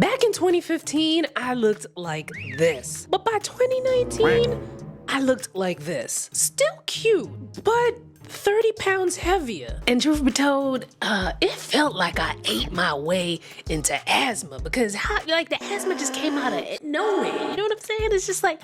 Back in 2015, I looked like this. But by 2019, I looked like this. Still cute, but 30 pounds heavier. And truth be told, it felt like I ate my way into asthma because the asthma just came out of nowhere. You know what I'm saying? It's just like,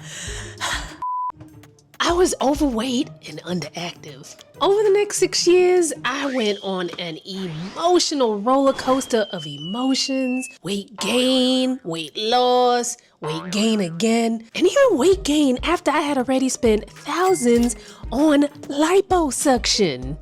I was overweight and underactive. Over the next 6 years, I went on an emotional roller coaster of emotions, weight gain, weight loss, weight gain again, and even weight gain after I had already spent thousands on liposuction.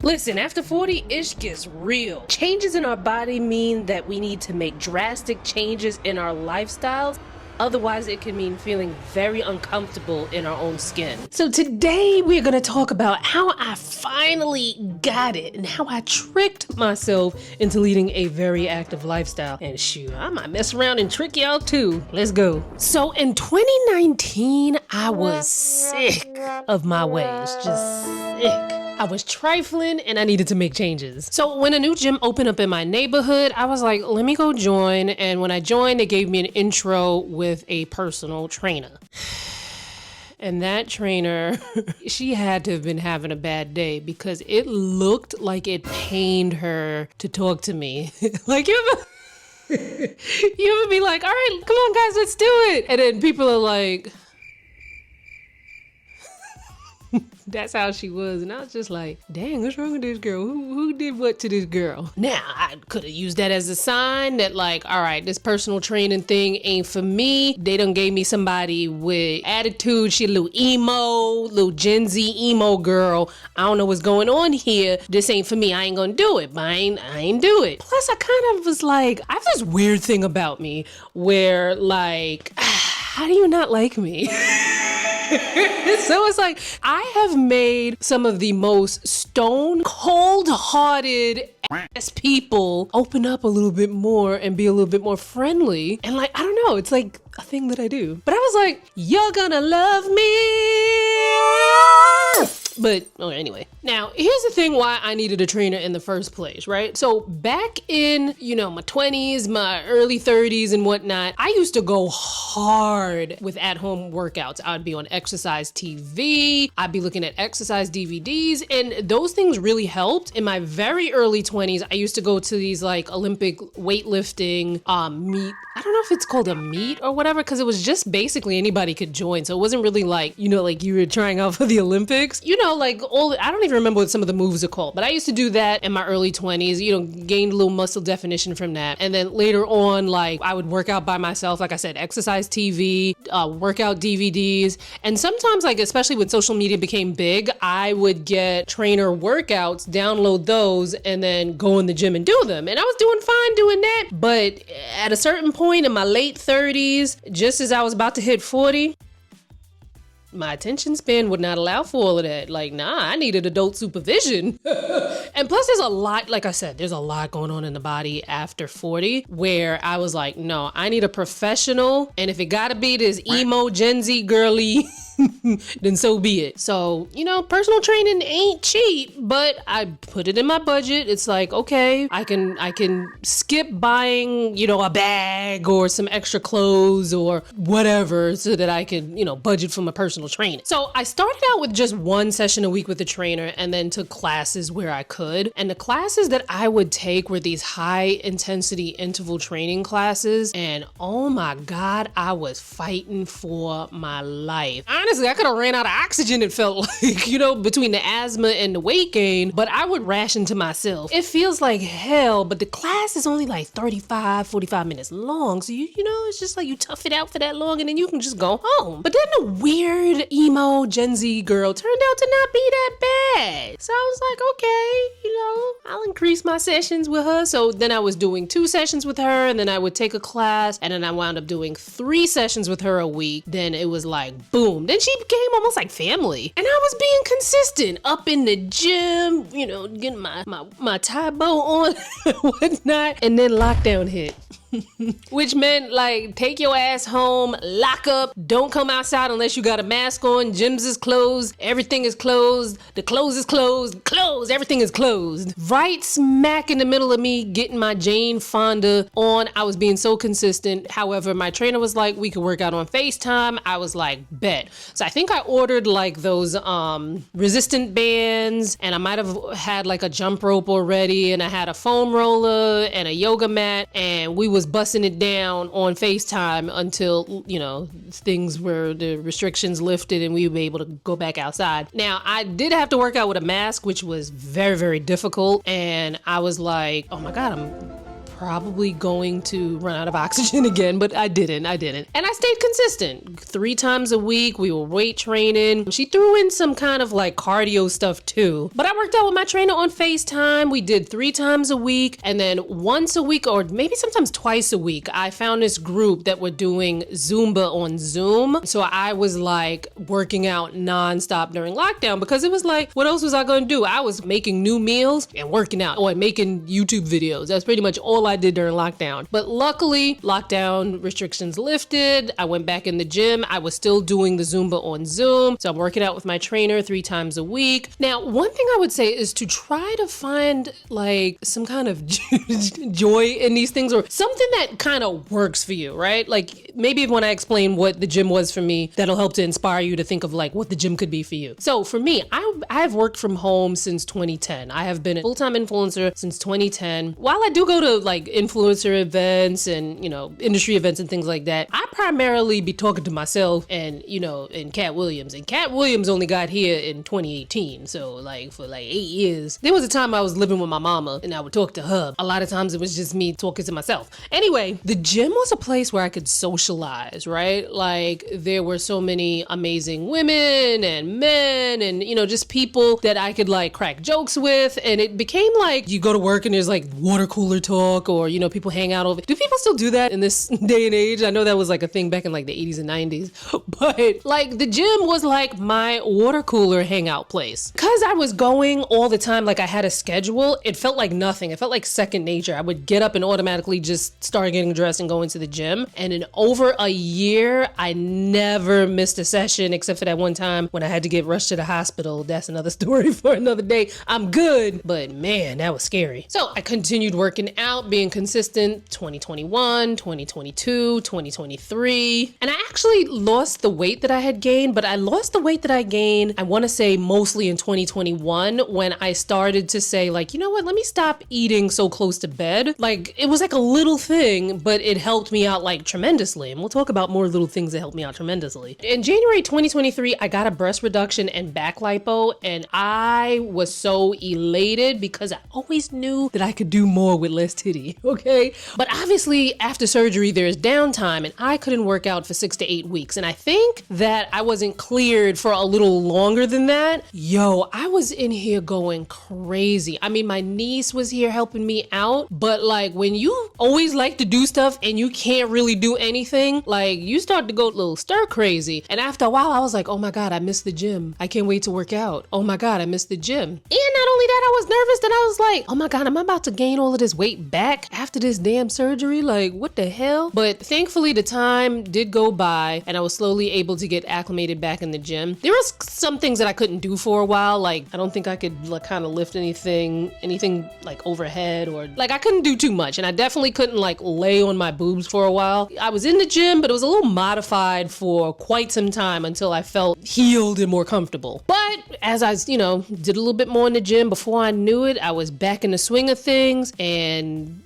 Listen, after 40, ish gets real. Changes in our body mean that we need to make drastic changes in our lifestyles. Otherwise, it can mean feeling very uncomfortable in our own skin. So today, we're gonna talk about how I finally got it and how I tricked myself into leading a very active lifestyle. And shoot, I might mess around and trick y'all too. Let's go. So in 2019, I was sick of my ways, just sick. I was trifling and I needed to make changes. So when a new gym opened up in my neighborhood, I was like, let me go join. And when I joined, they gave me an intro with a personal trainer. And that trainer, she had to have been having a bad day because it looked like it pained her to talk to me. Like, you ever be like, all right, come on guys, let's do it. And then people are like, that's how she was. And I was just like, dang, what's wrong with this girl? Who did what to this girl? Now, I could have used that as a sign that like, all right, this personal training thing ain't for me. They done gave me somebody with attitude. She a little emo, little Gen Z emo girl. I don't know what's going on here. This ain't for me. I ain't gonna do it. But I ain't do it. Plus, I kind of was like, I have this weird thing about me where like, how do you not like me? So it's like, I have made some of the most stone cold-hearted ass people open up a little bit more and be a little bit more friendly. And like, I don't know, it's like a thing that I do. But I was like, you're gonna love me. But anyway, now here's the thing why I needed a trainer in the first place, right? So back in, my 20s, my early 30s and whatnot, I used to go hard with at-home workouts. I would be on exercise TV. I'd be looking at exercise DVDs, and those things really helped. In my very early 20s, I used to go to these like Olympic weightlifting meet. I don't know if it's called a meet or whatever, because it was just basically anybody could join. So it wasn't really like, like you were trying out for the Olympics. I don't even remember what some of the moves are called, but I used to do that in my early 20s, gained a little muscle definition from that. And then later on, like I would work out by myself, like I said, exercise TV, workout DVDs. And sometimes, like, especially when social media became big, I would get trainer workouts, download those, and then go in the gym and do them. And I was doing fine doing that. But at a certain point in my late 30s, just as I was about to hit 40, my attention span would not allow for all of that. Like, I needed adult supervision. And plus there's a lot, like I said, there's a lot going on in the body after 40 where I was like, no, I need a professional. And if it gotta be this emo Gen Z girly, then so be it. So, personal training ain't cheap, but I put it in my budget. It's like, okay, I can skip buying, a bag or some extra clothes or whatever so that I can, budget for my personal training. So I started out with just one session a week with a trainer and then took classes where I could. And the classes that I would take were these high intensity interval training classes. And oh my God, I was fighting for my life. Honestly, I could have ran out of oxygen, it felt like, between the asthma and the weight gain, but I would ration to myself. It feels like hell, but the class is only like 35, 45 minutes long. So, it's just like you tough it out for that long and then you can just go home. But then the weird emo Gen Z girl turned out to not be that bad. So I was like, okay, I'll increase my sessions with her. So then I was doing 2 sessions with her and then I would take a class and then I wound up doing 3 sessions with her a week. Then it was like, boom. Then she became almost like family. And I was being consistent up in the gym, getting my tie bow on and whatnot. And then lockdown hit. which meant like take your ass home, lock up, don't come outside unless you got a mask on. Gyms is closed, everything is closed, the clothes is closed, everything is closed. Right smack in the middle of me getting my Jane Fonda on, I was being so consistent. However, my trainer was like, we could work out on FaceTime. I was like, bet. So I think I ordered like those resistant bands, and I might have had like a jump rope already, and I had a foam roller and a yoga mat, and we was busting it down on FaceTime until, you know, the restrictions lifted and we were able to go back outside. Now, I did have to work out with a mask, which was very, very difficult, and I was like, oh my God, I'm probably going to run out of oxygen again, but I didn't. And I stayed consistent. 3 times a week, we were weight training. She threw in some kind of like cardio stuff too, but I worked out with my trainer on FaceTime. We did 3 times a week, and then once a week, or maybe sometimes twice a week, I found this group that were doing Zumba on Zoom. So I was like working out nonstop during lockdown, because it was like, what else was I going to do? I was making new meals and working out, or making YouTube videos. That's pretty much all I did during lockdown. But luckily, lockdown restrictions lifted. I went back in the gym. I was still doing the Zumba on Zoom. So I'm working out with my trainer 3 times a week. Now, one thing I would say is to try to find like some kind of joy in these things, or something that kind of works for you, right? Like maybe when I explain what the gym was for me, that'll help to inspire you to think of like what the gym could be for you. So for me, I've worked from home since 2010. I have been a full-time influencer since 2010. While I do go to like influencer events and, you know, industry events and things like that, I primarily be talking to myself and, you know, and Cat Williams. And Cat Williams only got here in 2018. So like for like 8 years, there was a time I was living with my mama and I would talk to her. A lot of times it was just me talking to myself. Anyway, the gym was a place where I could socialize, right? Like there were so many amazing women and men and, you know, just people that I could like crack jokes with. And it became like you go to work and there's like water cooler talk, or, you know, people hang out over. Do people still do that in this day and age? I know that was like a thing back in like the 80s and 90s, but like the gym was like my water cooler hangout place. Because I was going all the time, like I had a schedule, it felt like nothing. It felt like second nature. I would get up and automatically just start getting dressed and going to the gym. And in over a year, I never missed a session, except for that one time when I had to get rushed to the hospital. That's another story for another day. I'm good, but man, that was scary. So I continued working out, being consistent, 2021, 2022, 2023. And I actually lost the weight that I had gained, but I lost the weight that I gained, I want to say mostly in 2021, when I started to say like, you know what, let me stop eating so close to bed. Like it was like a little thing, but it helped me out like tremendously. And we'll talk about more little things that helped me out tremendously. In January 2023, I got a breast reduction and back lipo, and I was so elated because I always knew that I could do more with less titty. Okay. But obviously after surgery, there's downtime, and I couldn't work out for 6 to 8 weeks. And I think that I wasn't cleared for a little longer than that. Yo, I was in here going crazy. I mean, my niece was here helping me out, but like when you always like to do stuff and you can't really do anything, like you start to go a little stir crazy. And after a while, I was like, oh my God, I missed the gym. I can't wait to work out. Oh my God, I missed the gym. And not only that, I was nervous that I was like, oh my God, am I about to gain all of this weight back after this damn surgery? Like, what the hell? But thankfully the time did go by and I was slowly able to get acclimated back in the gym. There was some things that I couldn't do for a while. Like, I don't think I could like kind of lift anything like overhead, or like I couldn't do too much. And I definitely couldn't like lay on my boobs for a while. I was in the gym, but it was a little modified for quite some time until I felt healed and more comfortable. But as I, you know, did a little bit more in the gym, before I knew it, I was back in the swing of things. And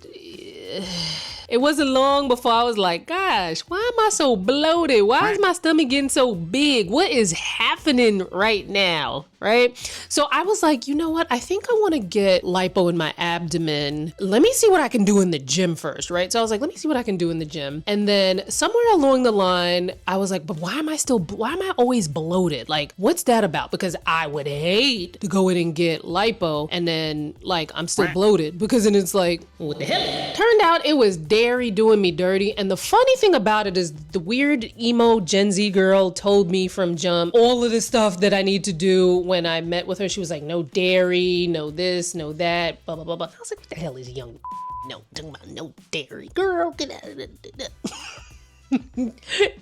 it wasn't long before I was like, gosh, why am I so bloated? Why is my stomach getting so big? What is happening right now? Right? So I was like, you know what? I think I want to get lipo in my abdomen. Let me see what I can do in the gym first, right? So I was like, let me see what I can do in the gym. And then somewhere along the line, I was like, but why am I always bloated? Like, what's that about? Because I would hate to go in and get lipo and then like I'm still bloated, because then it's like, what the hell? Turned out it was dairy doing me dirty. And the funny thing about it is the weird emo Gen Z girl told me from jump all of the stuff that I need to do. When I met with her, she was like, no dairy, no this, no that, blah, blah, blah, blah. I was like, what the hell is young? No, talking about no dairy. Girl, get out of the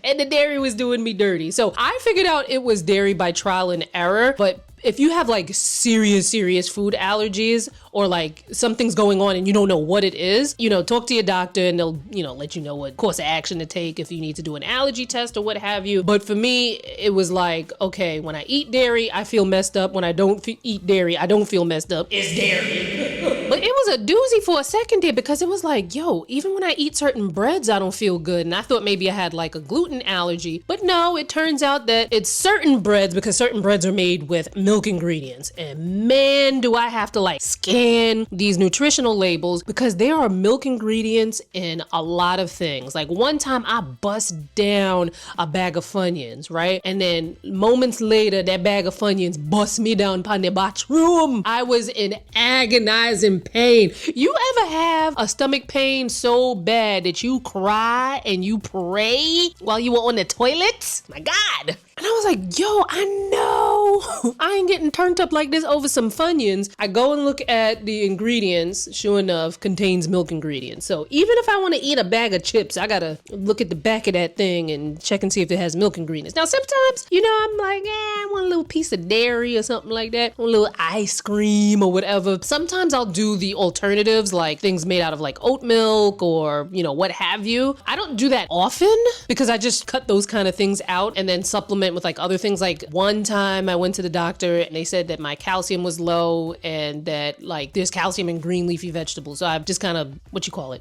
and the dairy was doing me dirty. So I figured out it was dairy by trial and error. But if you have like serious food allergies or like something's going on and you don't know what it is, talk to your doctor and they'll, let you know what course of action to take if you need to do an allergy test or what have you. But for me, it was like, okay, when I eat dairy, I feel messed up. When I don't eat dairy, I don't feel messed up. It's dairy. But it was a doozy for a second there because it was like, yo, even when I eat certain breads, I don't feel good. And I thought maybe I had like a gluten allergy. But no, it turns out that it's certain breads because certain breads are made with milk ingredients. And man, do I have to like scan these nutritional labels because there are milk ingredients in a lot of things. Like one time I bust down a bag of Funyuns, right? And then moments later, that bag of Funyuns bust me down upon the bathroom. I was in agonizing pain. You ever have a stomach pain so bad that you cry and you pray while you were on the toilet? My God. And I was like, yo, I know I ain't getting turned up like this over some Funyuns. I go and look at the ingredients. Sure enough, contains milk ingredients. So even if I want to eat a bag of chips, I gotta look at the back of that thing and check and see if it has milk ingredients. Now, sometimes, I'm like, I want a little piece of dairy or something like that, a little ice cream or whatever. Sometimes I'll do the alternatives, like things made out of like oat milk or, what have you. I don't do that often because I just cut those kind of things out and then supplement with like other things. Like one time I went to the doctor and they said that my calcium was low and that like there's calcium in green leafy vegetables. So I've just kind of,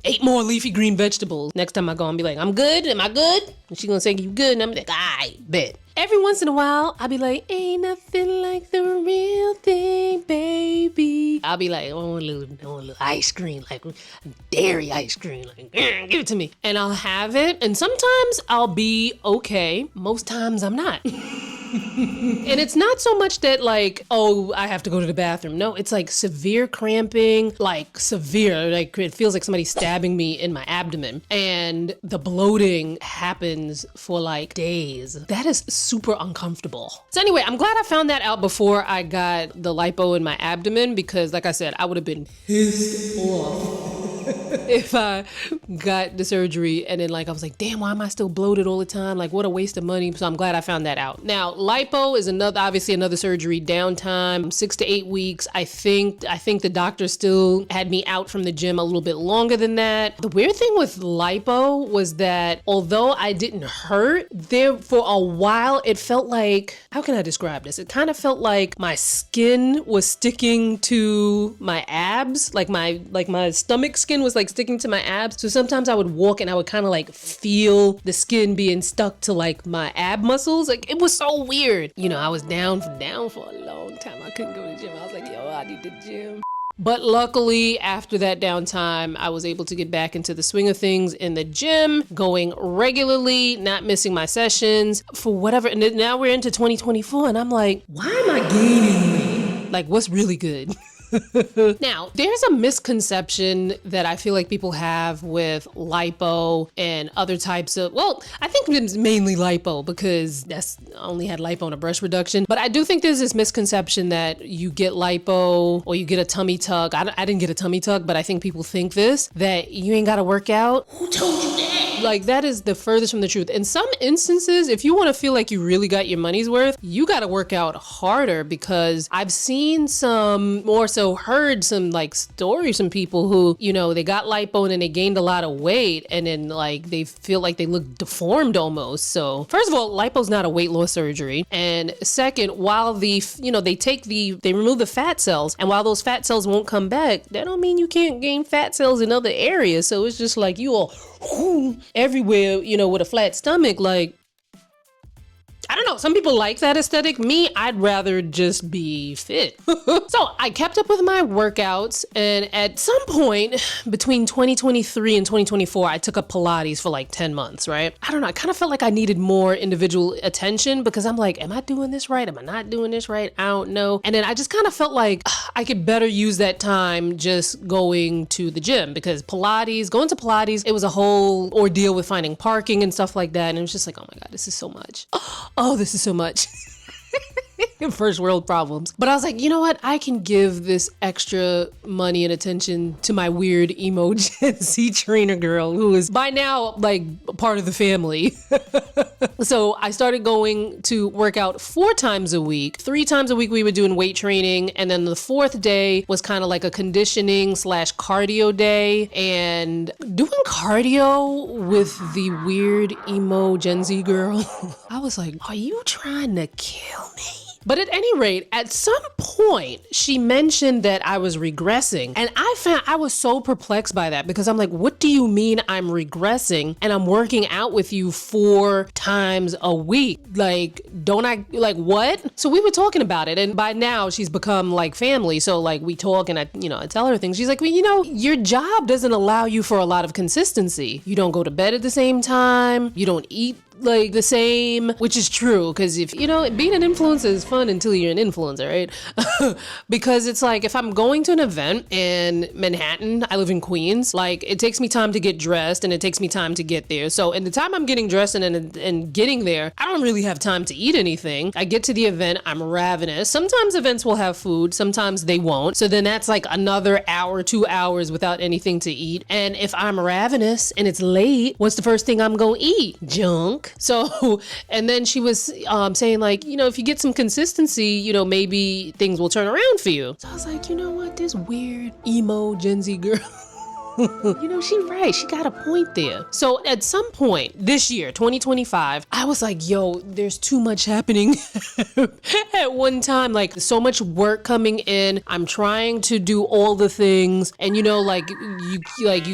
ate more leafy green vegetables. Next time I go and be like, I'm good. Am I good? And she's gonna say, you good? And I'm like, I bet. Every once in a while, I'll be like, ain't nothing like the real thing, baby. I'll be like, oh, a little ice cream, like dairy ice cream, like, give it to me. And I'll have it. And sometimes I'll be okay. Most times I'm not. And it's not so much that like, oh, I have to go to the bathroom. No, it's like severe cramping, like severe, like it feels like somebody's stabbing me in my abdomen. And the bloating happens for like days. That is super uncomfortable. So anyway, I'm glad I found that out before I got the lipo in my abdomen because like I said, I would have been pissed off if I got the surgery and then like I was like, damn, why am I still bloated all the time? Like what a waste of money. So I'm glad I found that out. Now, lipo is obviously another surgery, downtime, 6 to 8 weeks. I think the doctor still had me out from the gym a little bit longer than that. The weird thing with lipo was that although I didn't hurt, there for a while it felt like, how can I describe this? It kind of felt like my skin was sticking to my abs, like my stomach skin was like sticking to my abs. So sometimes I would walk and I would kind of like feel the skin being stuck to like my ab muscles. Like it was so weird. I was down for a long time. I couldn't go to the gym. I was like, yo, I need the gym. But luckily, after that downtime, I was able to get back into the swing of things in the gym, going regularly, not missing my sessions for whatever. And then now we're into 2024 and I'm like, why am I gaining weight? Like, what's really good? Now, there's a misconception that I feel like people have with lipo and other types of, I think it's mainly lipo because I only had lipo and a breast reduction. But I do think there's this misconception that you get lipo or you get a tummy tuck. I didn't get a tummy tuck, but I think people think that you ain't got to work out. Who told you that? Like that is the furthest from the truth. In some instances, if you want to feel like you really got your money's worth, you got to work out harder because I've seen heard some like stories from people who, they got lipo and then they gained a lot of weight and then like they feel like they look deformed almost. So first of all, lipo's not a weight loss surgery. And second, while they remove the fat cells and while those fat cells won't come back, that don't mean you can't gain fat cells in other areas. So it's just like you all everywhere, with a flat stomach, like, I don't know. Some people like that aesthetic. Me, I'd rather just be fit. So I kept up with my workouts. And at some point between 2023 and 2024, I took up Pilates for like 10 months, right? I don't know. I kind of felt like I needed more individual attention because I'm like, am I doing this right? Am I not doing this right? I don't know. And then I just kind of felt like I could better use that time just going to the gym because going to Pilates, it was a whole ordeal with finding parking and stuff like that. And it was just like, oh my God, this is so much. Oh, this is so much. First world problems. But I was like, you know what? I can give this extra money and attention to my weird emo Gen Z trainer girl who is by now like part of the family. So I started going to work out 4 times a week. 3 times a week we were doing weight training. And then the 4th day was kind of like a conditioning / cardio day. And doing cardio with the weird emo Gen Z girl, I was like, are you trying to kill me? But at any rate, at some point, she mentioned that I was regressing. And I was so perplexed by that because I'm like, what do you mean I'm regressing? And I'm working out with you 4 times a week. Like, don't I, like, what? So we were talking about it. And by now she's become like family. So like we talk and I tell her things. She's like, well, your job doesn't allow you for a lot of consistency. You don't go to bed at the same time. You don't eat like the same, which is true because if being an influencer is fun until you're an influencer, right? Because it's like if I'm going to an event in Manhattan, I live in Queens, like it takes me time to get dressed and it takes me time to get there. So in the time I'm getting dressed and getting there, I don't really have time to eat anything. I get to the event, I'm ravenous. Sometimes events will have food, sometimes they won't. So then that's like another hour, 2 hours without anything to eat. And if I'm ravenous and it's late, what's the first thing I'm gonna eat? Junk. So, and then she was saying like, if you get some consistency, maybe things will turn around for you. So I was like, you know what, this weird emo Gen Z girl, she right. She got a point there. So at some point this year, 2025, I was like, yo, there's too much happening at one time. Like so much work coming in. I'm trying to do all the things. And you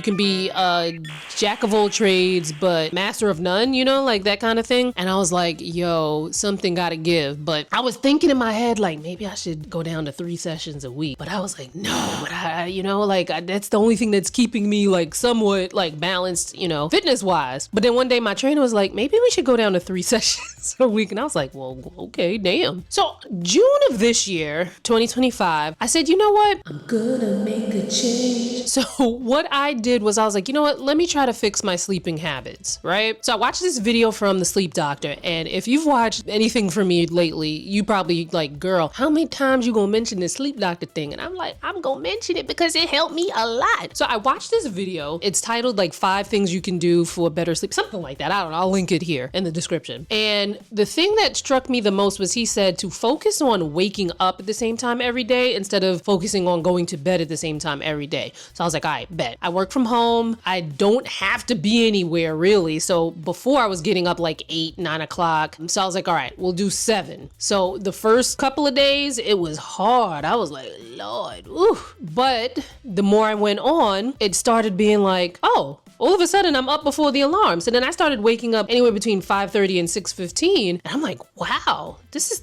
can be a jack of all trades, but master of none, like that kind of thing. And I was like, yo, something gotta give. But I was thinking in my head, like maybe I should go down to 3 sessions a week. But I was like, no, but that's the only thing that's keeping me like somewhat like balanced, fitness wise. But then one day my trainer was like, maybe we should go down to 3 sessions a week. And I was like, well, okay, damn. So June of this year, 2025, I said, you know what? I'm gonna make a change. So what I did was I was like, you know what? Let me try to fix my sleeping habits, right? So I watched this video from the sleep doctor. And if you've watched anything from me lately, you probably like, girl, how many times you gonna mention this sleep doctor thing? And I'm like, I'm gonna mention it because it helped me a lot. So I watched this video. It's titled like 5 things you can do for better sleep, something like that. I don't know. I'll link it here in the description. And the thing that struck me the most was he said to focus on waking up at the same time every day instead of focusing on going to bed at the same time every day. So I was like, all right, bet. I work from home. I don't have to be anywhere really. So before I was getting up like 8, 9 o'clock. So I was like, all right, we'll do 7. So the first couple of days, it was hard. I was like, Lord, ooh. But the more I went on, it started being like, oh, all of a sudden I'm up before the alarm. So then I started waking up anywhere between 5:30 and 6:15. And I'm like, wow, this is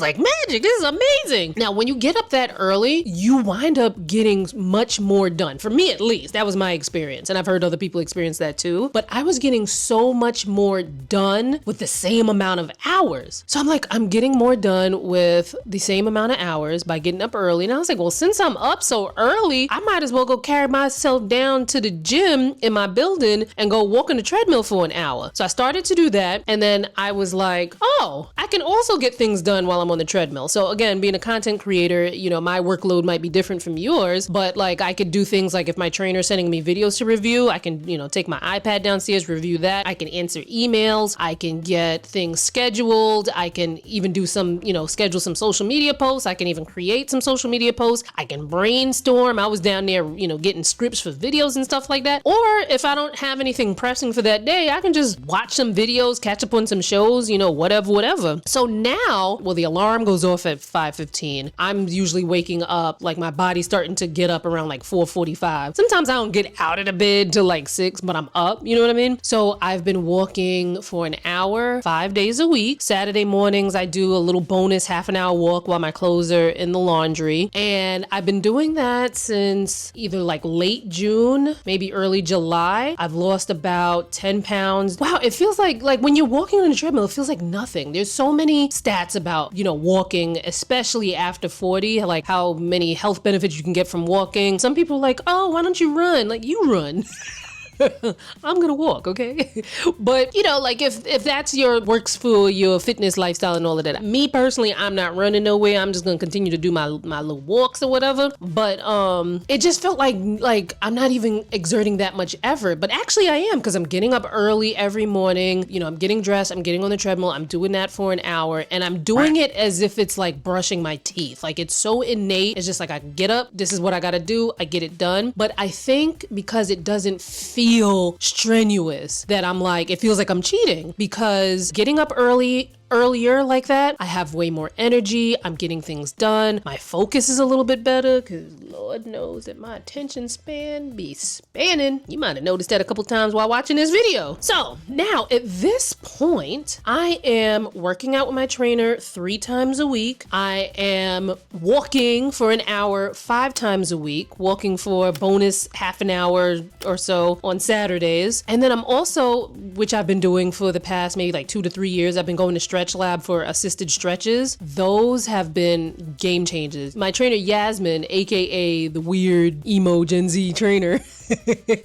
like magic. This is amazing. Now, when you get up that early, you wind up getting much more done. For me, at least, that was my experience. And I've heard other people experience that too. But I was getting so much more done with the same amount of hours. So I'm like, I'm getting more done with the same amount of hours by getting up early. And I was like, well, since I'm up so early, I might as well go carry myself down to the gym in my building and go walk on the treadmill for an hour. So I started to do that. And then I was like, oh, I can also get things done while I'm on the treadmill. So again, being a content creator, my workload might be different from yours, but like I could do things like if my trainer's sending me videos to review, I can, take my iPad downstairs, review that. I can answer emails. I can get things scheduled. I can even do some, schedule some social media posts. I can even create some social media posts. I can brainstorm. I was down there, getting scripts for videos and stuff like that. Or if I don't have anything pressing for that day, I can just watch some videos, catch up on some shows, whatever. So now, the alarm goes off at 5:15. I'm usually waking up, like my body's starting to get up around like 4:45. Sometimes I don't get out of the bed till like 6, but I'm up, you know what I mean? So I've been walking for an hour, 5 days a week. Saturday mornings, I do a little bonus half an hour walk while my clothes are in the laundry. And I've been doing that since either like late June, maybe early July. I've lost about 10 pounds. Wow, it feels like when you're walking on a treadmill, it feels like nothing. There's so many stats about, walking, especially after 40, like how many health benefits you can get from walking. Some people are like, oh, why don't you run? Like, you run. I'm gonna walk, okay? But you know, like if that's your works for your fitness lifestyle and all of that. Me personally, I'm not running nowhere. I'm just gonna continue to do my little walks or whatever. But it just felt like I'm not even exerting that much effort. But actually I am, because I'm getting up early every morning. You know, I'm getting dressed, I'm getting on the treadmill, I'm doing that for an hour, and I'm doing it as if it's like brushing my teeth. Like it's so innate. It's just like I get up, this is what I gotta do, I get it done. But I think because it doesn't feel strenuous that I'm like, it feels like I'm cheating, because getting up earlier like that, I have way more energy, I'm getting things done, my focus is a little bit better, because Lord knows that my attention span be spanning. You might have noticed that a couple times while watching this video. So now at this point, I am working out with my trainer 3 times a week. I am walking for an hour 5 times a week, walking for a bonus half an hour or so on Saturdays. And then I'm also, which I've been doing for the past maybe like 2 to 3 years, I've been going to Stretch Lab for assisted stretches. Those have been game changers. My trainer Yasmin, aka the weird emo Gen Z trainer,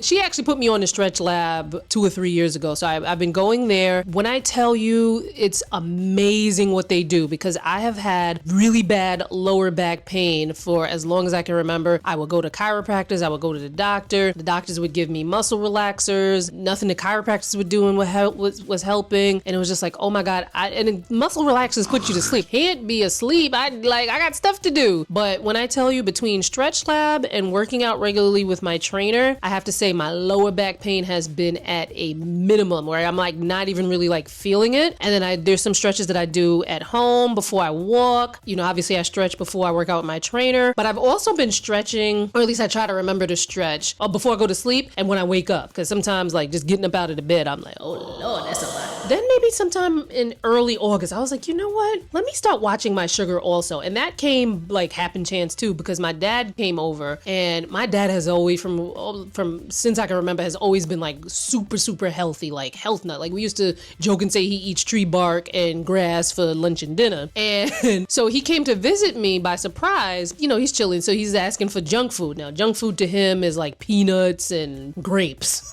she actually put me on the Stretch Lab 2 or 3 years ago. So I've been going there. When I tell you, it's amazing what they do, because I have had really bad lower back pain for as long as I can remember. I would go to chiropractors, I would go to the doctor. The doctors would give me muscle relaxers. Nothing the chiropractors were doing was helping. And it was just like, oh my God. And muscle relaxers put you to sleep. Can't be asleep. I got stuff to do. But when I tell you, between Stretch Lab and working out regularly with my trainer, I have to say my lower back pain has been at a minimum, where I'm like not even really like feeling it. And then there's some stretches that I do at home before I walk. You know, obviously I stretch before I work out with my trainer, but I've also been stretching, or at least I try to remember to stretch before I go to sleep and when I wake up, because sometimes like just getting up out of the bed, I'm like, oh Lord, that's a lot. Then maybe sometime in early August, I was like, you know what? Let me start watching my sugar also. And that came like happen chance too, because my dad came over, and my dad has always from since I can remember has always been like super healthy, like health nut. Like we used to joke and say he eats tree bark and grass for lunch and dinner. And so he came to visit me by surprise. You know, he's chilling, so he's asking for junk food. Now, junk food to him is like peanuts and grapes.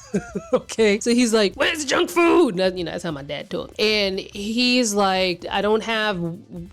Okay, so he's like, where's junk food? You know, that's how my dad talked. And he's like, I don't have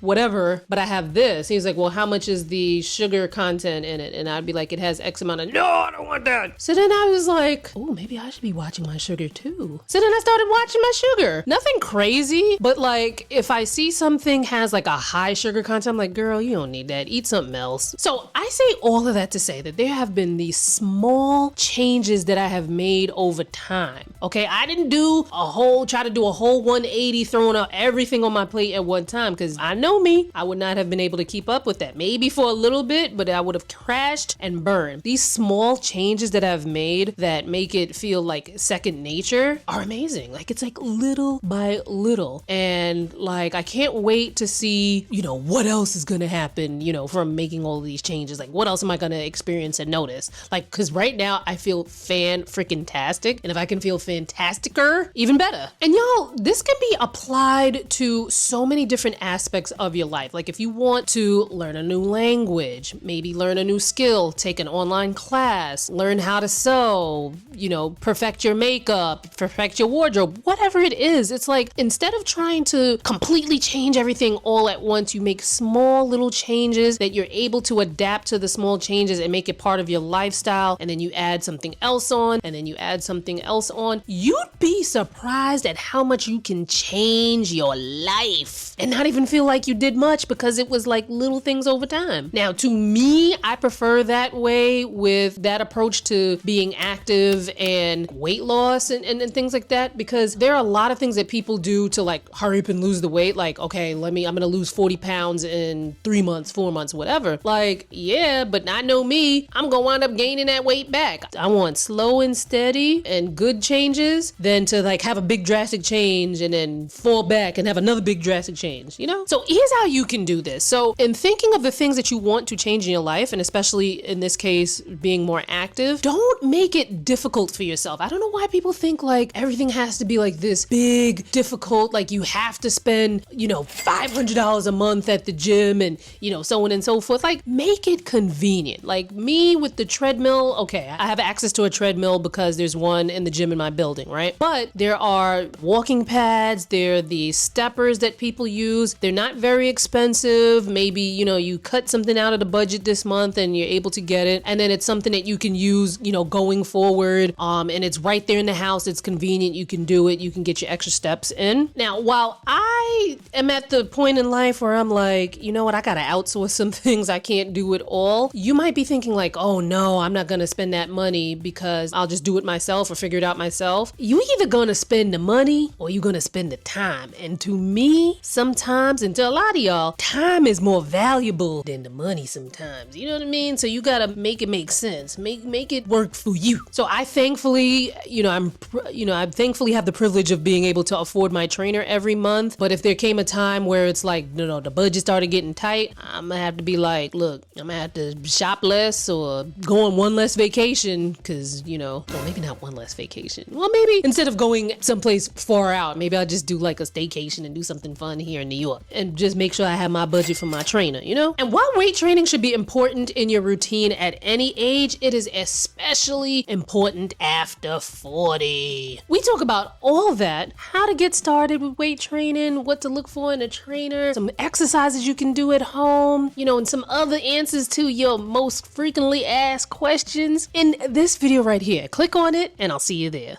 whatever, but I have this. He's like, well, how much is the sugar content in it? And I'd be like, it has X amount of, no, I don't want that. So then I was like, oh, maybe I should be watching my sugar too. So then I started watching my sugar. Nothing crazy, but like if I see something has like a high sugar content, I'm like, girl, you don't need that. Eat something else. So I say all of that to say that there have been these small changes that I have made over time. Okay, I didn't try to do a whole 180, throwing out everything on my plate at one time, because I know me, I would not have been able to keep up with that. Maybe for a little bit, but I would have crashed and burned. These small changes that I've made that make it feel like second nature are amazing. Like it's like little by little. And like, I can't wait to see, you know, what else is going to happen, you know, from making all of these changes. Like what else am I going to experience and notice? Like, cause right now I feel fan-freaking-tastic. And if I can feel fantasticer, even better. And y'all, this can be applied to so many different aspects of your life. Like if you want to learn a new language, maybe learn a new skill, take an online class, learn how to sew, you know, perfect your makeup, perfect your wardrobe, whatever it is. It's like, instead of trying to completely change everything all at once, you make small little changes that you're able to adapt to the small changes and make it part of your lifestyle. And then you add something else on, and then you add something else on. You'd be surprised at how much you can change your life and not even feel like you did much, because it was like little things over time. Now, to me, I prefer that way, with that approach to being active and weight loss and things like that, because there are a lot of things that people do to like hurry up and lose the weight. Like, okay, I'm gonna lose 40 pounds in 3 months, 4 months, whatever. Like, yeah, but I know me, I'm gonna wind up gaining that weight back. I want slow and steady and good changes than to like have a big drastic change change and then fall back and have another big drastic change, you know? So here's how you can do this. So in thinking of the things that you want to change in your life, and especially in this case, being more active, don't make it difficult for yourself. I don't know why people think like everything has to be like this big, difficult, like you have to spend, you know, $500 a month at the gym and, you know, so on and so forth. Like, make it convenient. Like me with the treadmill, okay, I have access to a treadmill because there's one in the gym in my building, right? But there are walking pads, there are the steppers that people use. They're not very expensive. Maybe, you know, you cut something out of the budget this month and you're able to get it. And then it's something that you can use, you know, going forward. And it's right there in the house. It's convenient. You can do it. You can get your extra steps in. Now, while I am at the point in life where I'm like, you know what, I gotta outsource some things. I can't do it all. You might be thinking like, oh no, I'm not gonna spend that money because I'll just do it myself or figure it out myself. You either gonna spend the money or you're gonna spend the time. And to me, sometimes, and to a lot of y'all, time is more valuable than the money sometimes. You know what I mean? So you gotta make it make sense. Make it work for you. So I thankfully, I thankfully have the privilege of being able to afford my trainer every month. But if there came a time where it's like, no, the budget started getting tight, I'm gonna have to be like, look, I'm gonna have to shop less or go on one less vacation because, you know, well, maybe not one less vacation. Well, maybe instead of going someplace far out, maybe I'll just do like a staycation and do something fun here in New York and just make sure I have my budget for my trainer, you know? And while weight training should be important in your routine at any age, it is especially important after 40. We talk about all that, how to get started with weight training, what to look for in a trainer, some exercises you can do at home, you know, and some other answers to your most frequently asked questions in this video right here. Click on it and I'll see you there.